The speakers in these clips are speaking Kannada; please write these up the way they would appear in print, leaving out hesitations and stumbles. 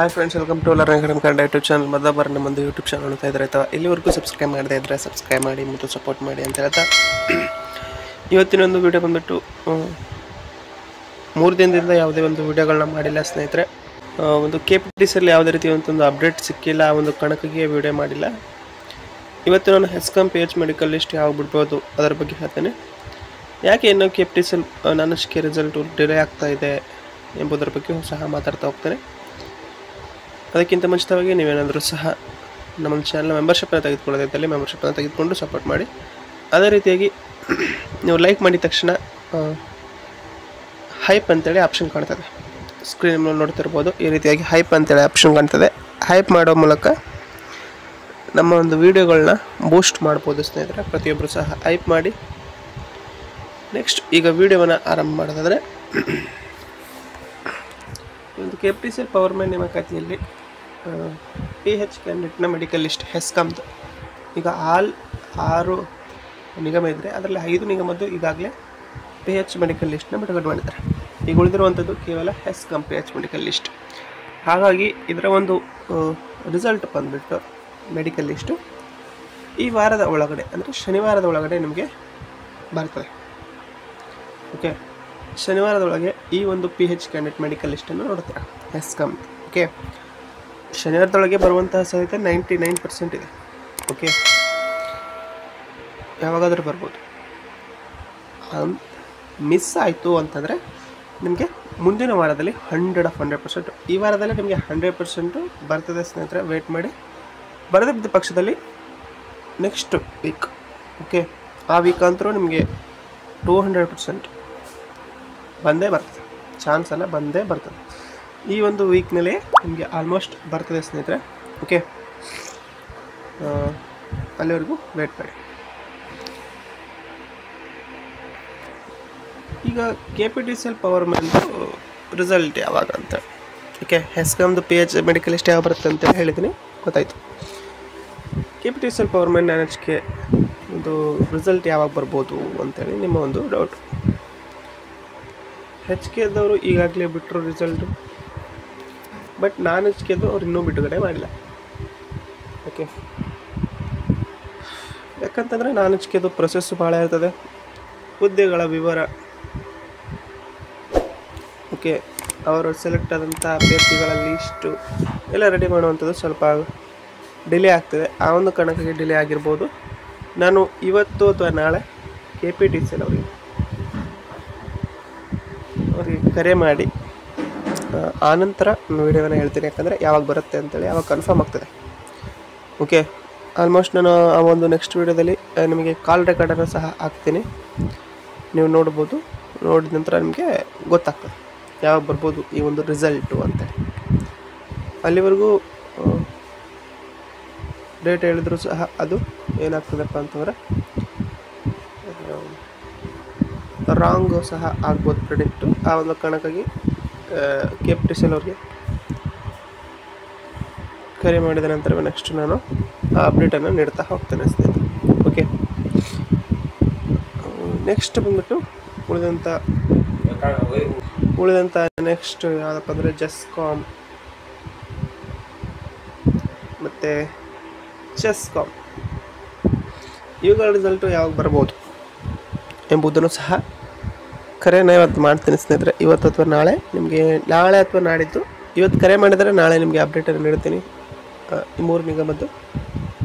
Hi friends, welcome to learning academy Kannada YouTube channel. ಮೊದಲ ನಮ್ಮದು ಯೂಟ್ಯೂಬ್ ಚಾನಲ್ ನೋಡ್ತಾ ಇದ್ರೆ ಅಥವಾ ಇಲ್ಲಿವರೆಗೂ ಸಬ್ಸ್ಕ್ರೈಬ್ ಮಾಡದೇ ಇದ್ದರೆ ಸಬ್ಸ್ಕ್ರೈಬ್ ಮಾಡಿ ಮತ್ತು ಸಪೋರ್ಟ್ ಮಾಡಿ ಅಂತ ಹೇಳ್ತಾ ಇವತ್ತಿನೊಂದು ವಿಡಿಯೋ ಬಂದುಬಿಟ್ಟು 3 ದಿನದಿಂದ ಯಾವುದೇ ಒಂದು ವಿಡಿಯೋಗಳನ್ನ ಮಾಡಿಲ್ಲ ಸ್ನೇಹಿತರೆ. ಒಂದು KPTCಯಲ್ಲಿ ಯಾವುದೇ ರೀತಿ ಒಂದು ಅಪ್ಡೇಟ್ ಸಿಕ್ಕಿಲ್ಲ, ಒಂದು ಕಣಕಿಗೆ ವಿಡಿಯೋ ಮಾಡಿಲ್ಲ. ಇವತ್ತು ನಾನು ಹೆಸ್ಕಾಂ PH ಮೆಡಿಕಲ್ ಲಿಸ್ಟ್ ಯಾವಾಗ ಬಿಡ್ಬೋದು ಅದರ ಬಗ್ಗೆ ಹೇಳ್ತೇನೆ. ಯಾಕೆ ಇನ್ನೂ KPTC ನಾನಷ್ಟಕ್ಕೆ ರಿಸಲ್ಟು ಡಿಲೇ ಆಗ್ತಾ ಇದೆ ಎಂಬುದರ ಬಗ್ಗೆ ಸಹ ಮಾತಾಡ್ತಾ ಹೋಗ್ತೇನೆ. ಅದಕ್ಕಿಂತ ಮುಂಚಿತವಾಗಿ ನೀವೇನಾದರೂ ಸಹ ನಮ್ಮ ಚಾನಲ್ ಮೆಂಬರ್ಶಿಪ್ನ ತೆಗೆದುಕೊಳ್ಳೋದಿದ್ದಲ್ಲಿ ಮೆಂಬರ್ಶಿಪ್ನ ತೆಗೆದುಕೊಂಡು ಸಪೋರ್ಟ್ ಮಾಡಿ. ಅದೇ ರೀತಿಯಾಗಿ ನೀವು ಲೈಕ್ ಮಾಡಿದ ತಕ್ಷಣ ಹೈಪ್ ಅಂತೇಳಿ ಆಪ್ಷನ್ ಕಾಣ್ತದೆ, ಸ್ಕ್ರೀನ್ ಮೇಲೆ ನೋಡ್ತಿರ್ಬೋದು. ಈ ರೀತಿಯಾಗಿ ಹೈಪ್ ಅಂತೇಳಿ ಆಪ್ಷನ್ ಕಾಣ್ತದೆ. ಹೈಪ್ ಮಾಡೋ ಮೂಲಕ ನಮ್ಮ ಒಂದು ವೀಡಿಯೋಗಳನ್ನ ಬೂಸ್ಟ್ ಮಾಡ್ಬೋದು ಸ್ನೇಹಿತರೆ. ಪ್ರತಿಯೊಬ್ಬರು ಸಹ ಹೈಪ್ ಮಾಡಿ. ನೆಕ್ಸ್ಟ್ ಈಗ ವೀಡಿಯೋವನ್ನು ಆರಂಭ ಮಾಡೋದಾದರೆ, ಒಂದು KPTC ಪವರ್ ಮ್ಯಾನ್ ನೇಮಕಾತಿಯಲ್ಲಿ PH ಕ್ಯಾಂಡಿಡೇಟ್ನ ಮೆಡಿಕಲ್ ಲಿಸ್ಟ್ ಹೆಸ್ಕಾಮ್ದು ಈಗ 6 ನಿಗಮ ಇದ್ದರೆ ಅದರಲ್ಲಿ 5 ನಿಗಮದ್ದು ಈಗಾಗಲೇ PH ಮೆಡಿಕಲ್ ಲಿಸ್ಟ್ನ ಬಿಡುಗಡೆ ಮಾಡಿದ್ದಾರೆ. ಈಗ ಉಳಿದಿರುವಂಥದ್ದು ಕೇವಲ ಹೆಸ್ಕಾಂ PH ಮೆಡಿಕಲ್ ಲಿಸ್ಟ್. ಹಾಗಾಗಿ ಇದರ ಒಂದು ರಿಸಲ್ಟ್ ಬಂದುಬಿಟ್ಟು ಮೆಡಿಕಲ್ ಲಿಸ್ಟು ಈ ವಾರದ ಒಳಗಡೆ ಅಂದರೆ ಶನಿವಾರದ ಒಳಗಡೆ ನಿಮಗೆ ಬರ್ತದೆ. ಓಕೆ, ಶನಿವಾರದೊಳಗೆ ಈ ಒಂದು PH ಕ್ಯಾಂಡಿಡೇಟ್ ಮೆಡಿಕಲ್ ಲಿಸ್ಟನ್ನು ನೋಡ್ತೀರಾ ಹೆಸ್ಕಾಮ್. ಓಕೆ, ಶನಿವಾರದೊಳಗೆ ಬರುವಂತಹ ಸಾಧ್ಯತೆ 99% ಇದೆ. ಓಕೆ, ಯಾವಾಗಾದರೂ ಬರ್ಬೋದು. ಮಿಸ್ ಆಯಿತು ಅಂತಂದರೆ ನಿಮಗೆ ಮುಂದಿನ ವಾರದಲ್ಲಿ 100% ಈ ವಾರದಲ್ಲಿ ನಿಮಗೆ 100% ಬರ್ತದೆ ಸ್ನೇಹಿತರೆ. ವೇಟ್ ಮಾಡಿ. ಬರದೇ ಬಿದ್ದ ಪಕ್ಷದಲ್ಲಿ ನೆಕ್ಸ್ಟ್ ವೀಕ್, ಓಕೆ, ಆ ವೀಕ್ ಅಂತರೂ ನಿಮಗೆ 200% ಬಂದೇ ಬರ್ತದೆ. ಚಾನ್ಸ್ ಅಲ್ಲ, ಬಂದೇ ಬರ್ತದೆ. ಈ ಒಂದು ವೀಕ್ನಲ್ಲೇ ನಿಮಗೆ ಆಲ್ಮೋಸ್ಟ್ ಬರ್ತದೆ ಸ್ನೇಹಿತರೆ. ಓಕೆ, ಅಲ್ಲಿವರೆಗೂ ವೇಟ್ ಮಾಡಿ. ಈಗ KPTC ಪವರ್ ಮ್ಯಾನ್ದು ರಿಸಲ್ಟ್ ಯಾವಾಗ ಅಂತ, ಓಕೆ, ಹೆಸ್ಕಾಮ್ದು PH ಮೆಡಿಕಲ್ ಲಿಸ್ಟ್ ಯಾವಾಗ ಬರುತ್ತೆ ಅಂತ ಹೇಳಿದ್ದೀನಿ, ಗೊತ್ತಾಯಿತು. KPTC ಪವರ್ ಮ್ಯಾನ್ NHK ಒಂದು ರಿಸಲ್ಟ್ ಯಾವಾಗ ಬರ್ಬೋದು ಅಂತೇಳಿ ನಿಮ್ಮ ಒಂದು ಡೌಟ್. HKದವರು ಈಗಾಗಲೇ ಬಿಟ್ಟರು ರಿಸಲ್ಟು, ಬಟ್ HKದು ಅವ್ರು ಇನ್ನೂ ಬಿಡುಗಡೆ ಮಾಡಿಲ್ಲ. ಓಕೆ, ಯಾಕಂತಂದರೆ HKದು ಪ್ರೊಸೆಸ್ಸು ಭಾಳ ಇರ್ತದೆ. ಹುದ್ದೆಗಳ ವಿವರ, ಓಕೆ, ಅವರು ಸೆಲೆಕ್ಟ್ ಆದಂಥ ಅಭ್ಯರ್ಥಿಗಳ ಲಿಸ್ಟು ಎಲ್ಲ ರೆಡಿ ಮಾಡುವಂಥದ್ದು ಸ್ವಲ್ಪ ಡಿಲೇ ಆಗ್ತದೆ. ಆ ಒಂದು ಕಾರಣಕ್ಕಾಗಿ ಡಿಲೇ ಆಗಿರ್ಬೋದು. ನಾನು ಇವತ್ತು ಅಥವಾ ನಾಳೆ KPTC ಅವರಿಗೆ ಕರೆ ಮಾಡಿ ಆನಂತರ ವಿಡಿಯೋನ ಹೇಳ್ತೀನಿ. ಯಾಕಂದರೆ ಯಾವಾಗ ಬರುತ್ತೆ ಅಂತೇಳಿ ಯಾವಾಗ ಕನ್ಫರ್ಮ್ ಆಗ್ತದೆ. ಓಕೆ, ಆಲ್ಮೋಸ್ಟ್ ನಾನು ಆ ಒಂದು ನೆಕ್ಸ್ಟ್ ವೀಡಿಯೋದಲ್ಲಿ ನಿಮಗೆ ಕಾಲ್ ರೆಕಾರ್ಡನ್ನು ಸಹ ಹಾಕ್ತೀನಿ, ನೀವು ನೋಡ್ಬೋದು. ನೋಡಿದ ನಂತರ ನಿಮಗೆ ಗೊತ್ತಾಗ್ತದೆ ಯಾವಾಗ ಬರ್ಬೋದು ಈ ಒಂದು ರಿಸಲ್ಟು ಅಂತೇಳಿ. ಅಲ್ಲಿವರೆಗೂ ಡೇಟ್ ಹೇಳಿದ್ರು ಸಹ ಅದು ಏನಾಗ್ತದಪ್ಪ ಅಂತಂದರೆ ರಾಂಗು ಸಹ ಆಗ್ಬೋದು ಪ್ರೆಡಿಕ್ಟು. ಆ ಒಂದು ಕಾರಣಕ್ಕಾಗಿ KPTC ಅವ್ರಿಗೆ ಕರೆ ಮಾಡಿದ ನಂತರ ನೆಕ್ಸ್ಟ್ ನಾನು ಆ ಅಪ್ಡೇಟನ್ನು ನೀಡ್ತಾ ಹೋಗ್ತೇನೆ ಸ್ನೇಹಿತರೆ. ಓಕೆ, ನೆಕ್ಸ್ಟ್ ಬಂದ್ಬಿಟ್ಟು ಉಳಿದಂಥ ನೆಕ್ಸ್ಟ್ ಯಾವುದಪ್ಪ ಅಂದರೆ ಜೆಸ್ಕಾಮ್ ಮತ್ತು ಚೆಸ್ಕಾಮ್ ಇವುಗಳ ರಿಸಲ್ಟು ಯಾವಾಗ ಬರ್ಬೋದು ಎಂಬುದನ್ನು ಸಹ ಕರೆನ ಇವತ್ತು ಮಾಡ್ತೀನಿ ಸ್ನೇಹಿತರೆ. ಇವತ್ತು ಅಥವಾ ನಾಳೆ ನಿಮಗೆ, ನಾಳೆ ಅಥವಾ ನಾಡಿದ್ದು. ಇವತ್ತು ಕರೆ ಮಾಡಿದರೆ ನಾಳೆ ನಿಮಗೆ ಅಪ್ಡೇಟನ್ನು ನೀಡ್ತೀನಿ. ಈ 3 ನಿಗಮದ್ದು,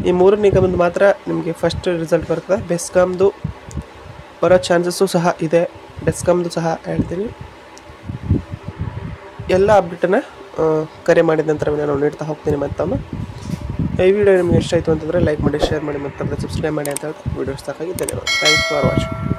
ಈ 3 ನಿಗಮದ್ದು ಮಾತ್ರ ನಿಮಗೆ ಫಸ್ಟ್ ರಿಸಲ್ಟ್ ಬರ್ತದೆ. ಬೆಸ್ಕಾಮ್ದು ಬರೋ ಚಾನ್ಸಸ್ಸು ಸಹ ಇದೆ. ಬೆಸ್ಕಾಮ್ದು ಸಹ ಹೇಳ್ತೀನಿ. ಎಲ್ಲ ಅಪ್ಡೇಟನ್ನು ಕರೆ ಮಾಡಿದ ನಂತರ ನಾನು ನೀಡ್ತಾ ಹೋಗ್ತೀನಿ. ಮತ್ತೊಮ್ಮೆ ಈ ವಿಡಿಯೋ ನಿಮಗೆ ಇಷ್ಟ ಆಯಿತು ಅಂತಂದರೆ ಲೈಕ್ ಮಾಡಿ, ಶೇರ್ ಮಾಡಿ, ಮತ್ತು ಸಬ್ಸ್ಕ್ರೈಬ್ ಮಾಡಿ ಅಂತ ಹೇಳ್ತಾ ವಿಡಿಯೋ ಇಷ್ಟ ಆಗಿ ಧನ್ಯವಾದ. Thanks for watching.